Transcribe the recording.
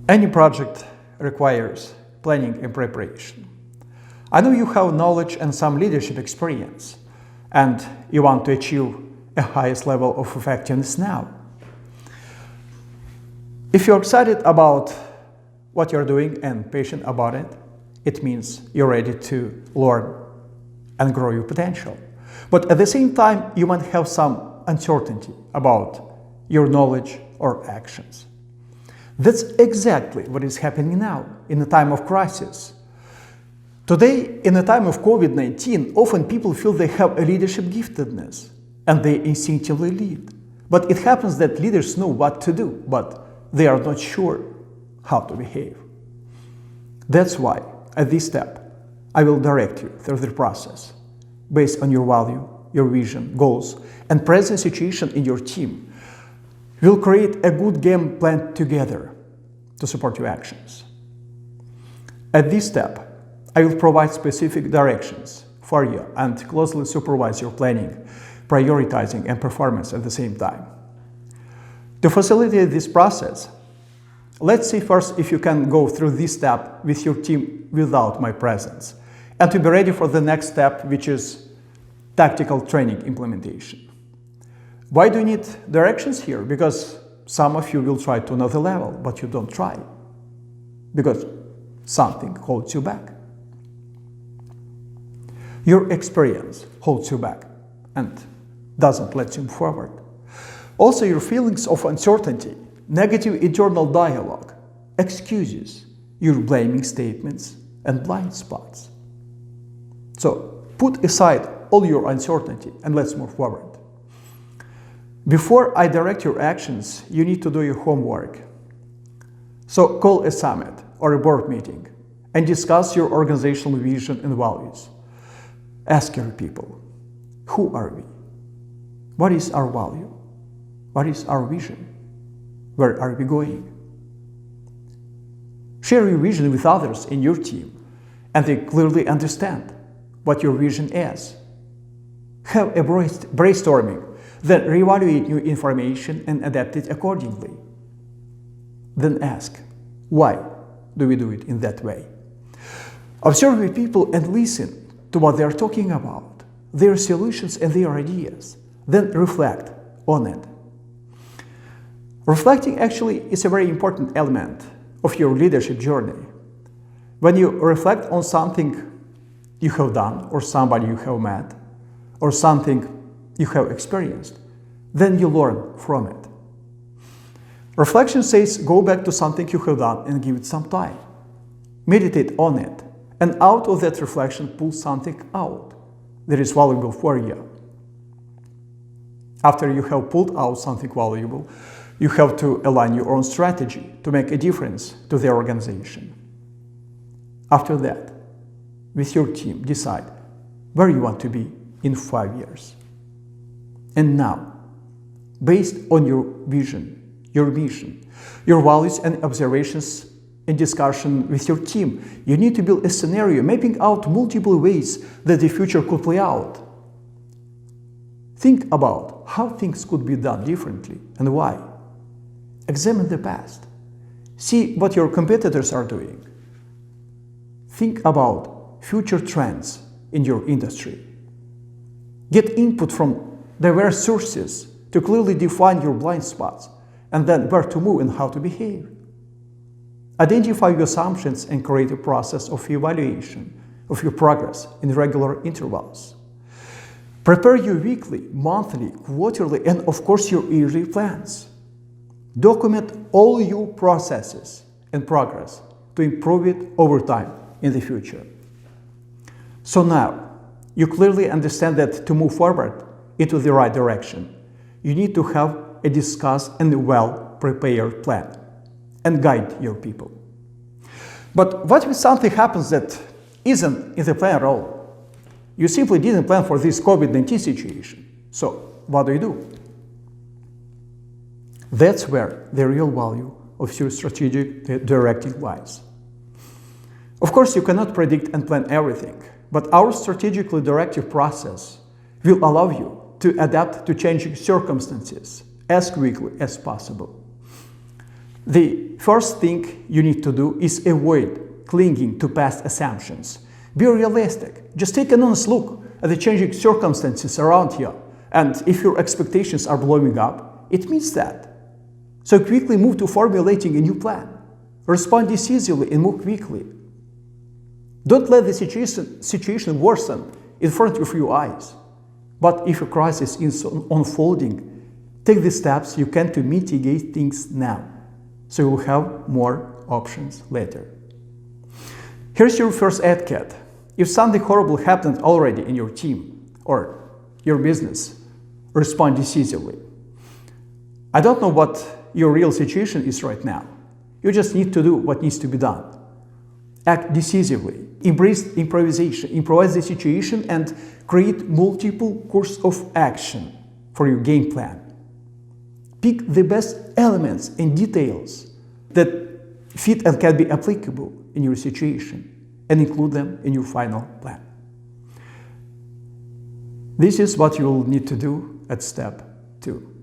Any project requires planning and preparation. I know you have knowledge and some leadership experience, and you want to achieve a highest level of effectiveness now. If you're excited about what you're doing and patient about it, it means you're ready to learn and grow your potential. But at the same time, you might have some uncertainty about your knowledge or actions. That's exactly what is happening now in a time of crisis. Today, in a time of COVID-19, often people feel they have a leadership giftedness and they instinctively lead. But it happens that leaders know what to do, but they are not sure how to behave. That's why, at this step, I will direct you through the process based on your value, your vision, goals, and present situation in your team. We'll create a good game plan together to support your actions. At this step, I will provide specific directions for you and closely supervise your planning, prioritizing, and performance at the same time. To facilitate this process, let's see first if you can go through this step with your team without my presence, and to be ready for the next step, which is tactical training implementation. Why do you need directions here? Because some of you will try to another level, but you don't try, because something holds you back. Your experience holds you back and doesn't let you move forward. Also, your feelings of uncertainty, negative internal dialogue, excuses, your blaming statements, and blind spots. So, put aside all your uncertainty and let's move forward. Before I direct your actions, you need to do your homework. So, call a summit or a board meeting and discuss your organizational vision and values. Ask your people, who are we? What is our value? What is our vision? Where are we going? Share your vision with others in your team, and they clearly understand what your vision is. Have a brainstorming, then reevaluate new information and adapt it accordingly. Then ask, why do we do it in that way? Observe your people and listen to what they are talking about, their solutions and their ideas. Then reflect on it. Reflecting actually is a very important element of your leadership journey. When you reflect on something you have done, or somebody you have met, or something you have experienced, then you learn from it. Reflection says go back to something you have done and give it some time. Meditate on it, and out of that reflection pull something out that is valuable for you. After you have pulled out something valuable, you have to align your own strategy to make a difference to the organization. After that, with your team, decide where you want to be in 5 years. And now, based on your vision, your mission, your values and observations in discussion with your team, you need to build a scenario mapping out multiple ways that the future could play out. Think about how things could be done differently and why. Examine the past. See what your competitors are doing. Think about future trends in your industry. Get input from diverse sources to clearly define your blind spots and then where to move and how to behave. Identify your assumptions and create a process of evaluation of your progress in regular intervals. Prepare your weekly, monthly, quarterly, and of course your yearly plans. Document all your processes and progress to improve it over time in the future. So now, you clearly understand that to move forward into the right direction, you need to have a discussed and well-prepared plan and guide your people. But what if something happens that isn't in the plan at all? You simply didn't plan for this COVID-19 situation. So what do? That's where the real value of your strategic directing lies. Of course, you cannot predict and plan everything, but our strategically directive process will allow you to adapt to changing circumstances as quickly as possible. The first thing you need to do is avoid clinging to past assumptions. Be realistic. Just take an honest look at the changing circumstances around you. And if your expectations are blowing up, it means that. So quickly move to formulating a new plan. Respond decisively and move quickly. Don't let the situation worsen in front of your eyes. But if a crisis is unfolding, take the steps you can to mitigate things now, so you will have more options later. Here's your first aid kit. If something horrible happened already in your team or your business, respond decisively. I don't know what your real situation is right now. You just need to do what needs to be done. Act decisively. Embrace improvisation. Improvise the situation and create multiple courses of action for your game plan. Pick the best elements and details that fit and can be applicable in your situation and include them in your final plan. This is what you will need to do at step 2.